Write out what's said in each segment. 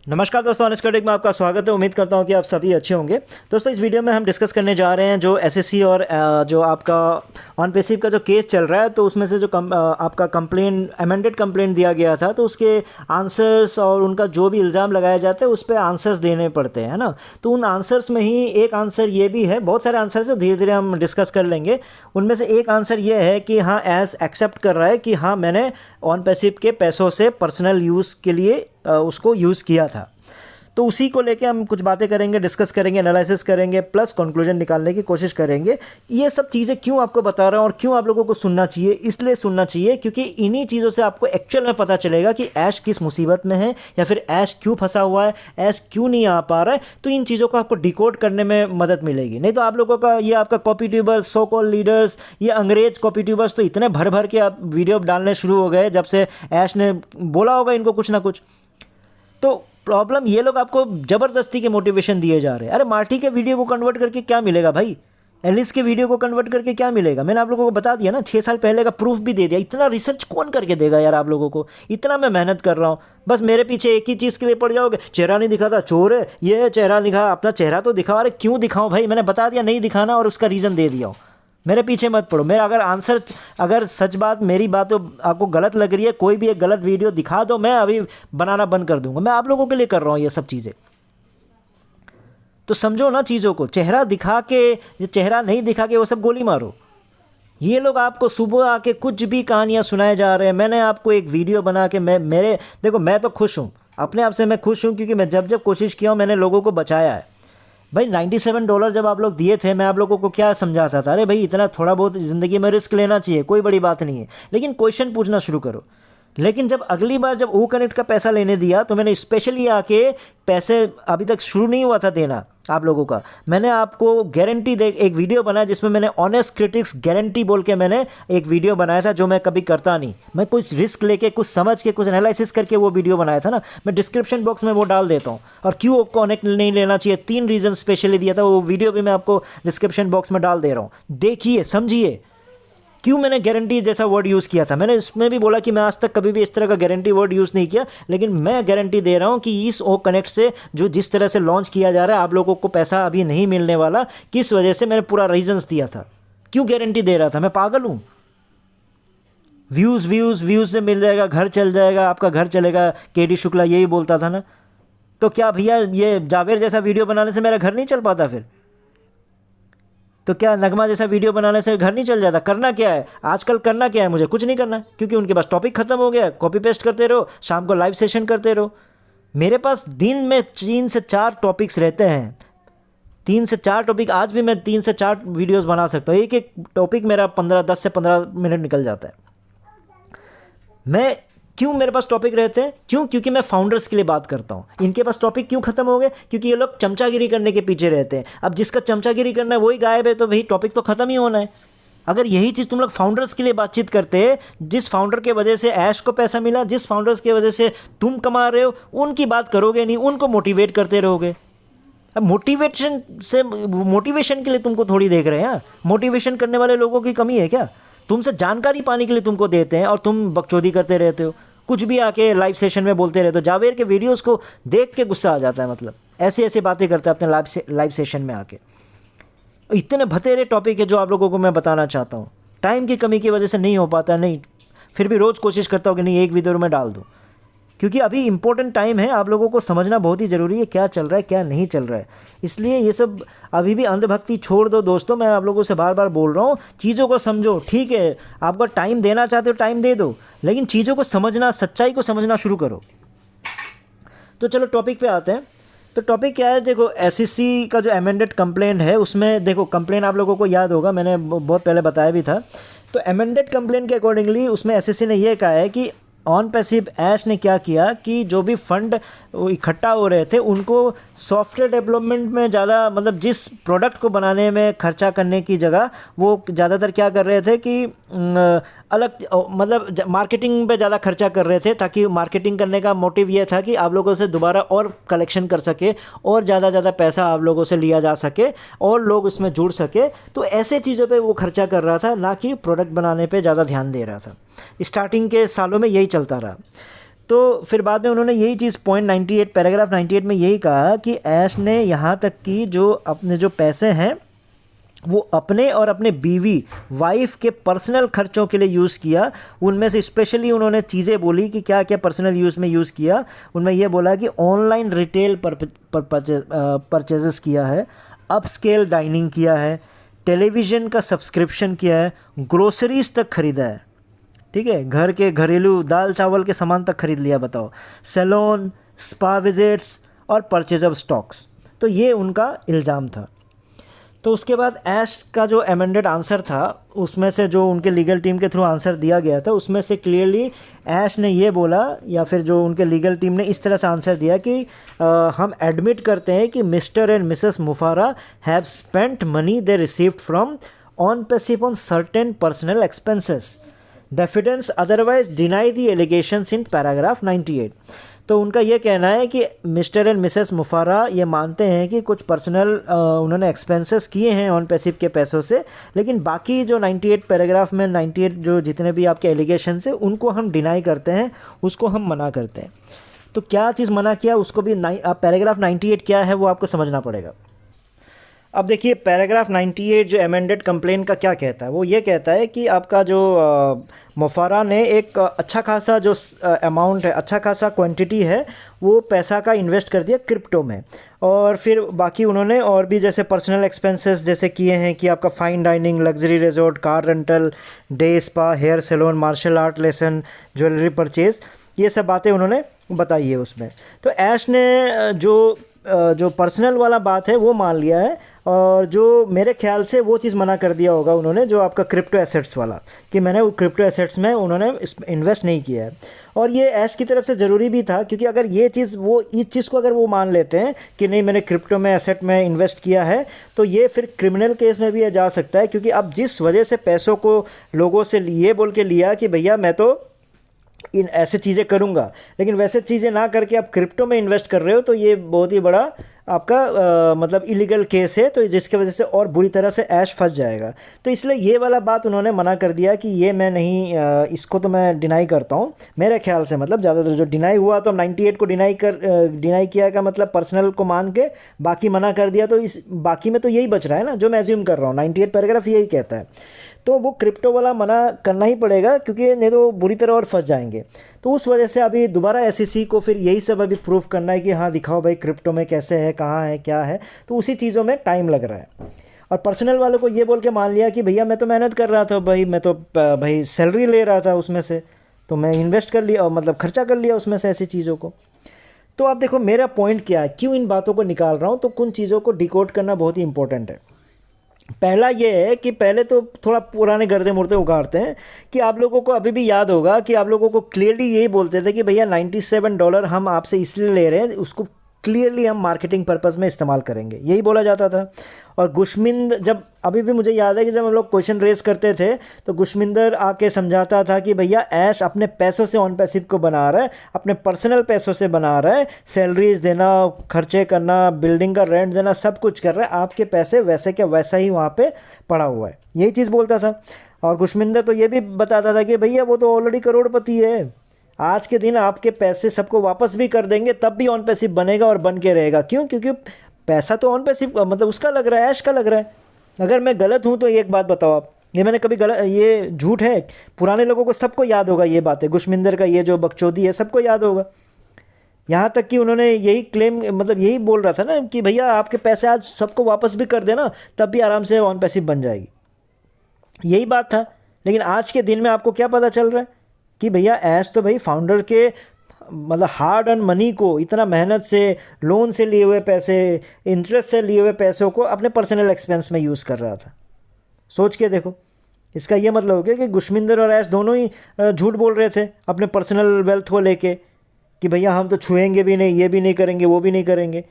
नमस्कार दोस्तों, honest critic में आपका स्वागत है। उम्मीद करता हूं कि आप सभी अच्छे होंगे। दोस्तों, इस वीडियो में हम डिस्कस करने जा रहे हैं जो एसएससी और जो आपका ऑन पेसिव का जो केस चल रहा है, तो उसमें से जो आपका कंप्लेन अमेंडेड कंप्लेंट दिया गया था, तो उसके आंसर्स और उनका जो भी इल्ज़ाम लगाया जाता है उस पर आंसर्स देने पड़ते हैं, है ना। तो उन आंसर्स में ही एक आंसर ये भी है, बहुत सारे आंसर्स है, धीरे धीरे हम डिस्कस कर लेंगे। उनमें से एक आंसर ये है कि हाँ, एज एक्सेप्ट कर रहा है कि हाँ, मैंने ऑन पेसिव के पैसों से पर्सनल यूज़ के लिए उसको यूज़ किया था। तो उसी को लेके हम कुछ बातें करेंगे, डिस्कस करेंगे, एनालिसिस करेंगे, प्लस कंक्लूजन निकालने की कोशिश करेंगे। ये सब चीज़ें क्यों आपको बता रहा हूँ और क्यों आप लोगों को सुनना चाहिए, इसलिए सुनना चाहिए क्योंकि इन्हीं चीज़ों से आपको एक्चुअल में पता चलेगा कि ऐश किस मुसीबत में है या फिर ऐश क्यों फंसा हुआ है, ऐश क्यों नहीं आ पा रहा है। तो इन चीज़ों को आपको डिकोड करने में मदद मिलेगी। नहीं तो आप लोगों का ये आपका कॉपी ट्यूबर्स, सो कॉल लीडर्स, ये अंग्रेज कॉपी ट्यूबर्स तो इतने भर भर के आप वीडियो डालने शुरू हो गए जब से ऐश ने बोला होगा इनको कुछ ना कुछ। तो प्रॉब्लम ये लोग आपको ज़बरदस्ती के मोटिवेशन दिए जा रहे हैं। अरे मार्टी के वीडियो को कन्वर्ट करके क्या मिलेगा भाई, एलिस के वीडियो को कन्वर्ट करके क्या मिलेगा। मैंने आप लोगों को बता दिया ना, 6 साल पहले का प्रूफ भी दे दिया। इतना रिसर्च कौन करके देगा यार आप लोगों को। इतना मैं मेहनत कर रहा हूँ, बस मेरे पीछे एक ही चीज़ के लिए पड़ जाओगे। चेहरा नहीं दिखाता, चोर है, ये है, चेहरा दिखा, अपना चेहरा तो दिखाओ। अरे क्यों दिखाऊं भाई, मैंने बता दिया नहीं दिखाना और उसका रीज़न दे दिया। मेरे पीछे मत पड़ो। मेरा अगर सच बात, मेरी बात तो आपको गलत लग रही है, कोई भी एक गलत वीडियो दिखा दो, मैं अभी बनाना बंद कर दूंगा। मैं आप लोगों के लिए कर रहा हूँ ये सब चीज़ें। तो समझो ना चीज़ों को, चेहरा दिखा के, चेहरा नहीं दिखा के वो सब गोली मारो। ये लोग आपको सुबह आके कुछ भी कहानियाँ सुनाए जा रहे हैं। मैंने आपको एक वीडियो बना के देखो, मैं तो खुश हूँ, अपने आप से मैं खुश हूँ क्योंकि मैं जब जब कोशिश किया हूँ मैंने लोगों को बचाया है। भाई $97 जब आप लोग दिए थे, मैं आप लोगों को क्या समझाता था, अरे भाई इतना थोड़ा बहुत ज़िंदगी में रिस्क लेना चाहिए, कोई बड़ी बात नहीं है, लेकिन क्वेश्चन पूछना शुरू करो। लेकिन जब अगली बार जब ओ कनेक्ट का पैसा लेने दिया तो मैंने स्पेशली आके, पैसे अभी तक शुरू नहीं हुआ था देना आप लोगों का, मैंने आपको गारंटी दे एक वीडियो बनाया जिसमें मैंने ऑनेस्ट क्रिटिक्स गारंटी बोल के मैंने एक वीडियो बनाया था, जो मैं कभी करता नहीं। मैं कुछ रिस्क लेके, कुछ समझ के, कुछ एनालिसिस करके वो वीडियो बनाया था ना। मैं डिस्क्रिप्शन बॉक्स में वो डाल देता हूँ। और क्यों कनेक्ट नहीं लेना चाहिए, 3 रीज़न स्पेशली दिया था, वो वीडियो भी मैं आपको डिस्क्रिप्शन बॉक्स में डाल दे रहा हूँ। देखिए, समझिए क्यों मैंने गारंटी जैसा वर्ड यूज़ किया था। मैंने इसमें भी बोला कि मैं आज तक कभी भी इस तरह का गारंटी वर्ड यूज़ नहीं किया, लेकिन मैं गारंटी दे रहा हूँ कि इस ओ कनेक्ट से जो जिस तरह से लॉन्च किया जा रहा है, आप लोगों को पैसा अभी नहीं मिलने वाला। किस वजह से, मैंने पूरा रीजंस दिया था क्यों गारंटी दे रहा था। मैं पागल हूँ? व्यूज़ से मिल जाएगा, घर चल जाएगा, आपका घर चलेगा, केडी शुक्ला यही बोलता था ना। तो क्या भैया ये जावेर जैसा वीडियो बनाने से मेरा घर नहीं चल पाता फिर? तो क्या नगमा जैसा वीडियो बनाने से घर नहीं चल जाता? करना क्या है आजकल, करना क्या है, मुझे कुछ नहीं करना, क्योंकि उनके पास टॉपिक खत्म हो गया। कॉपी पेस्ट करते रहो, शाम को लाइव सेशन करते रहो। मेरे पास दिन में 3 से 4 टॉपिक्स रहते हैं, 3 से 4 टॉपिक। आज भी मैं 3 से 4 वीडियोस बना सकता हूँ। एक एक टॉपिक मेरा 10 से 15 मिनट निकल जाता है। मैं क्यों, मेरे पास टॉपिक रहते हैं क्यों? क्योंकि मैं फाउंडर्स के लिए बात करता हूँ। इनके पास टॉपिक क्यों खत्म हो गए? क्योंकि ये लोग चमचागिरी करने के पीछे रहते हैं। अब जिसका चमचागिरी करना है वही गायब है, तो भाई टॉपिक तो खत्म ही होना है। अगर यही चीज़ तुम लोग फाउंडर्स के लिए बातचीत करते, जिस फाउंडर के वजह से ऐश को पैसा मिला, जिस फाउंडर्स की वजह से तुम कमा रहे हो, उनकी बात करोगे नहीं, उनको मोटिवेट करते रहोगे। अब मोटिवेशन के लिए तुमको थोड़ी देख रहे हैं। मोटिवेशन करने वाले लोगों की कमी है क्या? तुमसे जानकारी पाने के लिए तुमको देते हैं और तुम बकचोदी करते रहते हो, कुछ भी आके लाइव सेशन में बोलते रहते हो। जावेर के वीडियोस को देख के गुस्सा आ जाता है, मतलब ऐसी ऐसी बातें करते हैं अपने लाइव सेशन में आके। इतने भतेरे टॉपिक है जो आप लोगों को मैं बताना चाहता हूँ, टाइम की कमी की वजह से नहीं हो पाता। नहीं, फिर भी रोज़ कोशिश करता हूँ कि नहीं, एक वीडियो में डाल दूँ, क्योंकि अभी इंपॉर्टेंट टाइम है। आप लोगों को समझना बहुत ही ज़रूरी है क्या चल रहा है, क्या नहीं चल रहा है। इसलिए ये सब अभी भी अंधभक्ति छोड़ दो दोस्तों। मैं आप लोगों से बार बार बोल रहा हूँ, चीज़ों को समझो। ठीक है, आपका टाइम देना चाहते हो, टाइम दे दो, लेकिन चीज़ों को समझना, सच्चाई को समझना शुरू करो। तो चलो टॉपिक पे आते हैं। तो टॉपिक क्या है, देखो एसएससी का जो अमेंडेड कंप्लेंट है, उसमें देखो कंप्लेंट आप लोगों को याद होगा, मैंने बहुत पहले बताया भी था। तो अमेंडेड कंप्लेंट के अकॉर्डिंगली उसमें एसएससी ने यह कहा है कि ऑन पैसिव ऐश ने क्या किया कि जो भी फंड इकट्ठा हो रहे थे उनको सॉफ्टवेयर डेवलपमेंट में ज़्यादा, मतलब जिस प्रोडक्ट को बनाने में खर्चा करने की जगह वो ज़्यादातर क्या कर रहे थे कि मतलब मार्केटिंग पे ज़्यादा खर्चा कर रहे थे, ताकि मार्केटिंग करने का मोटिव ये था कि आप लोगों से दोबारा और कलेक्शन कर सके और ज़्यादा पैसा आप लोगों से लिया जा सके और लोग उसमें जुड़ सके। तो ऐसे चीज़ों पे वो खर्चा कर रहा था, ना कि प्रोडक्ट बनाने पे ज़्यादा ध्यान दे रहा था। स्टार्टिंग के सालों में यही चलता रहा। तो फिर बाद में उन्होंने यही चीज़ पॉइंट 98 पैराग्राफ 98 में यही कहा कि ऐश ने यहाँ तक कि जो अपने जो पैसे हैं वो अपने और अपने बीवी वाइफ के पर्सनल खर्चों के लिए यूज़ किया। उनमें से स्पेशली उन्होंने चीज़ें बोली कि क्या क्या पर्सनल यूज़ में यूज़ किया। उनमें ये बोला कि ऑनलाइन रिटेल परचेजेस किया है, अपस्केल डाइनिंग किया है, टेलीविज़न का सब्सक्रिप्शन किया है, ग्रोसरीज तक ख़रीदा है। ठीक है, घर के घरेलू दाल चावल के सामान तक खरीद लिया, बताओ, सैलून, स्पा विजिट्स और परचेज ऑफ स्टॉक्स। तो ये उनका इल्ज़ाम था। तो उसके बाद ऐश का जो अमेंडेड आंसर था उसमें से जो उनके लीगल टीम के थ्रू आंसर दिया गया था उसमें से क्लियरली ऐश ने ये बोला, या फिर जो उनके लीगल टीम ने इस तरह से आंसर दिया कि हम एडमिट करते हैं कि Mister and Mrs Mufara have spent money they received from on passive on certain personal expenses. Defendants otherwise deny the allegations in paragraph 98। तो उनका ये कहना है कि मिस्टर एंड मिसेस मुफारा ये मानते हैं कि कुछ पर्सनल उन्होंने एक्सपेंसेस किए हैं ऑन पैसिव के पैसों से, लेकिन बाकी जो 98 पैराग्राफ में 98 जो जितने भी आपके एलिगेशंस हैं उनको हम डिनाई करते हैं, उसको हम मना करते हैं। तो क्या चीज़ मना किया उसको भी पैराग्राफ 98 क्या है वो आपको समझना पड़ेगा। अब देखिए पैराग्राफ 98 जो अमेंडेड कंप्लेंट का क्या कहता है, वो ये कहता है कि आपका जो मुफारा ने एक अच्छा खासा जो अमाउंट है, अच्छा खासा क्वांटिटी है, वो पैसा का इन्वेस्ट कर दिया क्रिप्टो में। और फिर बाकी उन्होंने और भी जैसे पर्सनल एक्सपेंसेस जैसे किए हैं कि आपका fine dining, luxury resort, car rental, day spa, hair salon, martial art lesson, jewellery purchase, ये सब बातें उन्होंने बताई है उसमें। तो ऐश ने जो पर्सनल वाला बात है वो मान लिया है, और जो मेरे ख्याल से वो चीज़ मना कर दिया होगा उन्होंने, जो आपका क्रिप्टो एसेट्स वाला, कि मैंने वो क्रिप्टो एसेट्स में उन्होंने इन्वेस्ट नहीं किया है। और ये ऐश की तरफ से ज़रूरी भी था, क्योंकि अगर ये चीज़ वो इस चीज़ को अगर वो मान लेते हैं कि नहीं मैंने क्रिप्टो में एसेट में इन्वेस्ट किया है, तो ये फिर क्रिमिनल केस में भी जा सकता है। क्योंकि अब जिस वजह से पैसों को लोगों से ये बोल के लिया कि भैया मैं तो इन ऐसे चीज़ें करूँगा, लेकिन वैसे चीज़ें ना करके आप क्रिप्टो में इन्वेस्ट कर रहे हो, तो ये बहुत ही बड़ा आपका मतलब इलीगल केस है, तो जिसके वजह से और बुरी तरह से ऐश फंस जाएगा। तो इसलिए ये वाला बात उन्होंने मना कर दिया कि ये मैं नहीं, इसको तो मैं डिनाई करता हूँ मेरे ख्याल से। मतलब ज़्यादातर जो डिनाई हुआ तो 98 को डिनाई किया का मतलब पर्सनल को मान के बाकी मना कर दिया, तो इस बाकी में तो यही बच रहा है ना, जो मैं एज्यूम कर रहा हूँ 98 पैराग्राफ यही कहता है। तो वो क्रिप्टो वाला मना करना ही पड़ेगा, क्योंकि नहीं तो बुरी तरह और फंस जाएंगे। तो उस वजह से अभी दोबारा एसईसी को फिर यही सब अभी प्रूफ करना है कि हाँ दिखाओ भाई क्रिप्टो में कैसे है, कहाँ है, क्या है। तो उसी चीज़ों में टाइम लग रहा है। और पर्सनल वालों को ये बोल के मान लिया कि भैया मैं तो मेहनत कर रहा था भाई, मैं तो भाई सैलरी ले रहा था उसमें से, तो मैं इन्वेस्ट कर लिया, मतलब खर्चा कर लिया उसमें से ऐसी चीज़ों को। तो आप देखो मेरा पॉइंट क्या है, क्यों इन बातों को निकाल रहा हूँ। तो कुछ चीज़ों को डिकोड करना बहुत ही इंपॉर्टेंट है। पहला ये है कि पहले तो थोड़ा पुराने गर्दे मुर्दे उगाड़ते हैं कि आप लोगों को अभी भी याद होगा कि आप लोगों को क्लियरली यही बोलते थे कि भैया $97 हम आपसे इसलिए ले रहे हैं, उसको क्लियरली हम मार्केटिंग पर्पस में इस्तेमाल करेंगे, यही बोला जाता था। और गुशमिंद, जब अभी भी मुझे याद है कि जब हम लोग क्वेश्चन रेस करते थे तो गुशमिंदर आके समझाता था कि भैया ऐश अपने पैसों से ऑन पैसिव को बना रहा है, अपने पर्सनल पैसों से बना रहा है, सैलरीज देना, खर्चे करना, बिल्डिंग का रेंट देना, सब कुछ कर रहा है, आपके पैसे वैसे क्या वैसा ही वहाँ पे पड़ा हुआ है, यही चीज़ बोलता था। और गुशमिंदर तो ये भी बताता था कि भैया वो तो ऑलरेडी करोड़पति है, आज के दिन आपके पैसे सबको वापस भी कर देंगे, तब भी ऑन पैसिव बनेगा और बन के रहेगा। क्यों? क्योंकि पैसा तो ऑन पैसिव मतलब उसका लग रहा है, ऐश का लग रहा है। अगर मैं गलत हूँ तो एक बात बताओ आप, ये मैंने कभी गलत, ये झूठ है? पुराने लोगों को सबको याद होगा ये बातें, गुशमिंदर का ये जो बकचोदी है सबको याद होगा। यहाँ तक कि उन्होंने यही क्लेम, मतलब यही बोल रहा था ना कि भैया आपके पैसे आज सबको वापस भी कर देना, तब भी आराम से ऑन पैसिव बन जाएगी, यही बात था। लेकिन आज के दिन में आपको क्या पता चल रहा है कि भैया ऐश तो भाई फाउंडर के मतलब हार्ड अर्न मनी को, इतना मेहनत से, लोन से लिए हुए पैसे, इंटरेस्ट से लिए हुए पैसों को अपने पर्सनल एक्सपेंस में यूज़ कर रहा था। सोच के देखो, इसका ये मतलब हो गया कि गुशमिंदर और ऐश दोनों ही झूठ बोल रहे थे अपने पर्सनल वेल्थ को लेके कि भैया हम तो छुएंगे भी नहीं, ये भी नहीं करेंगे, वो भी नहीं करेंगे।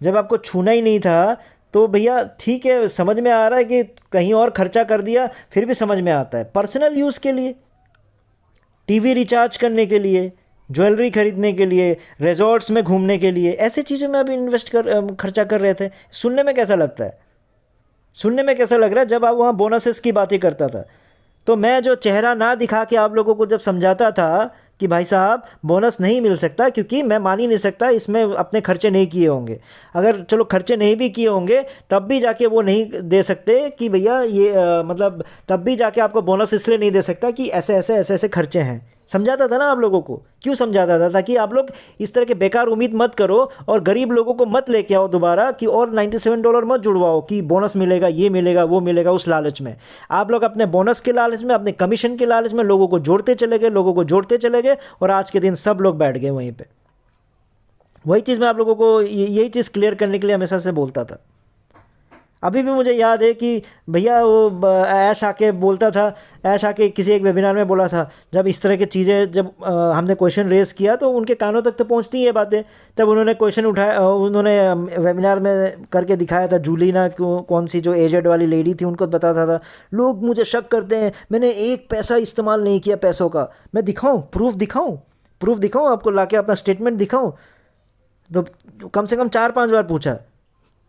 जब आपको छूना ही नहीं था तो भैया ठीक है, समझ में आ रहा है कि कहीं और खर्चा कर दिया, फिर भी समझ में आता है पर्सनल यूज़ के लिए, टीवी रिचार्ज करने के लिए, ज्वेलरी खरीदने के लिए, रिजॉर्ट्स में घूमने के लिए, ऐसी चीज़ों में अभी खर्चा कर रहे थे। सुनने में कैसा लगता है? सुनने में कैसा लग रहा है? जब आप वहाँ बोनसेस की बातें करता था तो मैं जो चेहरा ना दिखा के आप लोगों को जब समझाता था कि भाई साहब बोनस नहीं मिल सकता, क्योंकि मैं मान ही नहीं सकता इसमें अपने खर्चे नहीं किए होंगे। अगर चलो खर्चे नहीं भी किए होंगे तब भी जाके वो नहीं दे सकते कि भैया ये मतलब तब भी जाके आपको बोनस इसलिए नहीं दे सकता कि ऐसे ऐसे ऐसे ऐसे खर्चे हैं। समझाता था ना आप लोगों को, क्यों समझाता था? ताकि आप लोग इस तरह के बेकार उम्मीद मत करो और गरीब लोगों को मत लेके आओ दोबारा कि और $97 मत जुड़वाओ कि बोनस मिलेगा, ये मिलेगा, वो मिलेगा, उस लालच में। आप लोग अपने बोनस के लालच में, अपने कमीशन के लालच में लोगों को जोड़ते चले गए, लोगों को जोड़ते चले गए, और आज के दिन सब लोग बैठ गए वहीं पर। वही चीज़ मैं आप लोगों को यही चीज़ क्लियर करने के लिए हमेशा से बोलता था। अभी भी मुझे याद है कि भैया वो ऐश आके बोलता था, ऐश आके किसी एक वेबिनार में बोला था, जब इस तरह की चीज़ें जब हमने क्वेश्चन रेज़ किया तो उनके कानों तक तो पहुंचती हैं ये बातें। तब उन्होंने क्वेश्चन उठाया, उन्होंने वेबिनार में करके दिखाया था, जूलीना कौन सी जो एजेड वाली लेडी थी, उनको बताता था लोग मुझे शक करते हैं, मैंने एक पैसा इस्तेमाल नहीं किया पैसों का, मैं दिखाऊँ, प्रूफ दिखाऊँ आपको, लाके अपना स्टेटमेंट दिखाऊँ? तो कम से कम 4-5 बार पूछा,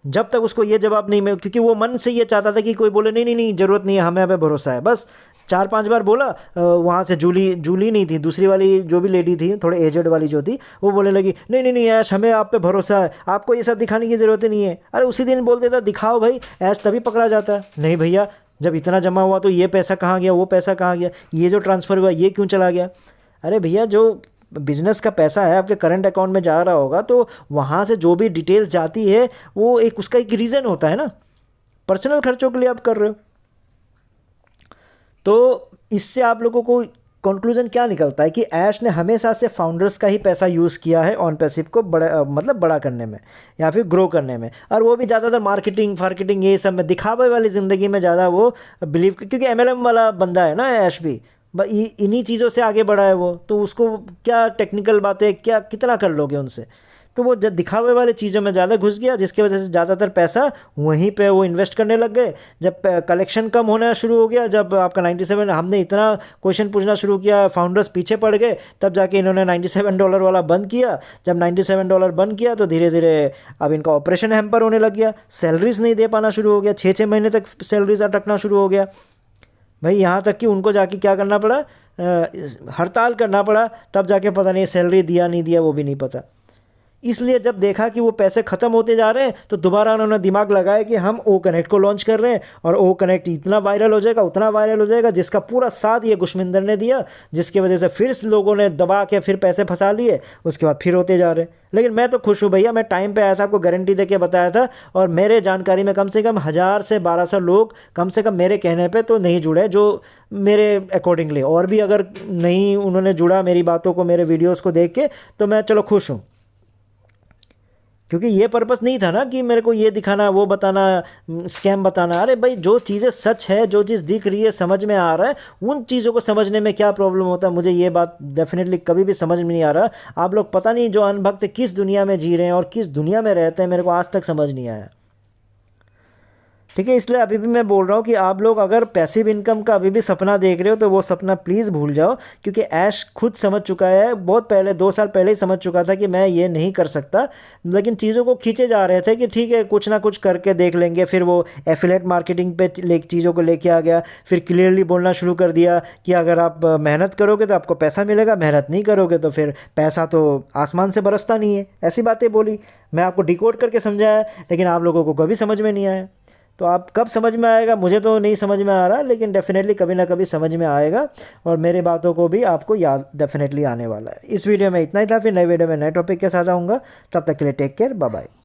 जब तक उसको ये जवाब नहीं मिला, क्योंकि वो मन से ये चाहता था कि कोई बोले नहीं नहीं नहीं ज़रूरत नहीं है, हमें हमें भरोसा है। बस 4-5 बार बोला, वहाँ से जूली नहीं थी, दूसरी वाली जो भी लेडी थी थोड़े एजेड वाली जो थी, वो बोलने लगी नहीं नहीं नहीं ऐश, हमें आप पे भरोसा है, आपको ये सब दिखाने की ज़रूरत ही नहीं है। अरे उसी दिन बोल देता दिखाओ भाई, ऐश तभी पकड़ा जाता है। नहीं भैया, जब इतना जमा हुआ तो ये पैसा कहाँ गया, वो पैसा कहाँ गया, ये जो ट्रांसफ़र हुआ ये क्यों चला गया? अरे भैया, जो बिजनेस का पैसा है आपके करंट अकाउंट में जा रहा होगा तो वहाँ से जो भी डिटेल्स जाती है वो एक उसका एक रीज़न होता है ना, पर्सनल खर्चों के लिए आप कर रहे हो। तो इससे आप लोगों को कंक्लूजन क्या निकलता है कि ऐश ने हमेशा से फाउंडर्स का ही पैसा यूज़ किया है ऑन पैसिव को बड़ा मतलब बड़ा करने में या फिर ग्रो करने में, और वो भी ज़्यादातर मार्केटिंग ये सब में, दिखावे वाली ज़िंदगी में ज़्यादा वो बिलीव, क्योंकि MLM वाला बंदा है ना ऐश भी, इन्हीं चीज़ों से आगे बढ़ा है वो, तो उसको क्या टेक्निकल बातें क्या कितना कर लोगे उनसे। तो वो जब दिखावे वाले चीज़ों में ज़्यादा घुस गया, जिसकी वजह से ज़्यादातर पैसा वहीं पे वो इन्वेस्ट करने लग गए। जब कलेक्शन कम होना शुरू हो गया, जब आपका 97, हमने इतना क्वेश्चन पूछना शुरू किया, फाउंडर्स पीछे पड़ गए, तब जाके इन्होंने $97 वाला बंद किया। जब $97 बंद किया तो धीरे धीरे अब इनका ऑपरेशन हैम्पर होने लग गया, सैलरीज नहीं दे पाना शुरू हो गया, 6-6 महीने तक सैलरीज अटकना शुरू हो गया भाई, यहाँ तक कि उनको जाके क्या करना पड़ा, हड़ताल करना पड़ा, तब जाके पता नहीं सैलरी दिया नहीं दिया वो भी नहीं पता। इसलिए जब देखा कि वो पैसे ख़त्म होते जा रहे हैं तो दोबारा उन्होंने दिमाग लगाया कि हम ओ कनेक्ट को लॉन्च कर रहे हैं, और ओ कनेक्ट इतना वायरल हो जाएगा, उतना वायरल हो जाएगा, जिसका पूरा साथ ये गुशमिंदर ने दिया, जिसकी वजह से फिर लोगों ने दबा के फिर पैसे फंसा लिए, उसके बाद फिर होते जा रहे हैं। लेकिन मैं तो खुश हूँ भैया, मैं टाइम पे आया था, आपको गारंटी दे के बताया था, और मेरे जानकारी में कम से कम 1000 से 1200 लोग कम से कम मेरे कहने पे तो नहीं जुड़े, जो मेरे अकॉर्डिंगली, और भी अगर नहीं उन्होंने जुड़ा मेरी बातों को, मेरे वीडियोस को देख के, तो मैं चलो खुश हूँ, क्योंकि ये पर्पस नहीं था ना कि मेरे को ये दिखाना, वो बताना, स्कैम बताना। अरे भाई, जो चीज़ें सच है, जो चीज़ दिख रही है, समझ में आ रहा है, उन चीज़ों को समझने में क्या प्रॉब्लम होता है? मुझे ये बात डेफिनेटली कभी भी समझ में नहीं आ रहा। आप लोग पता नहीं जो अनभक्त किस दुनिया में जी रहे हैं और किस दुनिया में रहते हैं, मेरे को आज तक समझ नहीं आया। ठीक है, इसलिए अभी भी मैं बोल रहा हूँ कि आप लोग अगर पैसिव इनकम का अभी भी सपना देख रहे हो तो वो सपना प्लीज़ भूल जाओ, क्योंकि ऐश खुद समझ चुका है, बहुत पहले 2 साल पहले ही समझ चुका था कि मैं ये नहीं कर सकता, लेकिन चीज़ों को खींचे जा रहे थे कि ठीक है कुछ ना कुछ करके देख लेंगे। फिर वो एफिलेट मार्केटिंग पे चीज़ों को लेके आ गया, फिर क्लियरली बोलना शुरू कर दिया कि अगर आप मेहनत करोगे तो आपको पैसा मिलेगा, मेहनत नहीं करोगे तो फिर पैसा तो आसमान से बरसता नहीं है। ऐसी बातें बोली, मैं आपको डिकोड करके समझाया, लेकिन आप लोगों को कभी समझ में नहीं आया। तो आप कब समझ में आएगा मुझे तो नहीं समझ में आ रहा, लेकिन डेफिनेटली कभी ना कभी समझ में आएगा, और मेरे बातों को भी आपको याद डेफिनेटली आने वाला है। इस वीडियो में इतना ही था, फिर नए वीडियो में नए टॉपिक के साथ आऊँगा। तब तक के लिए टेक केयर, बाय बाय।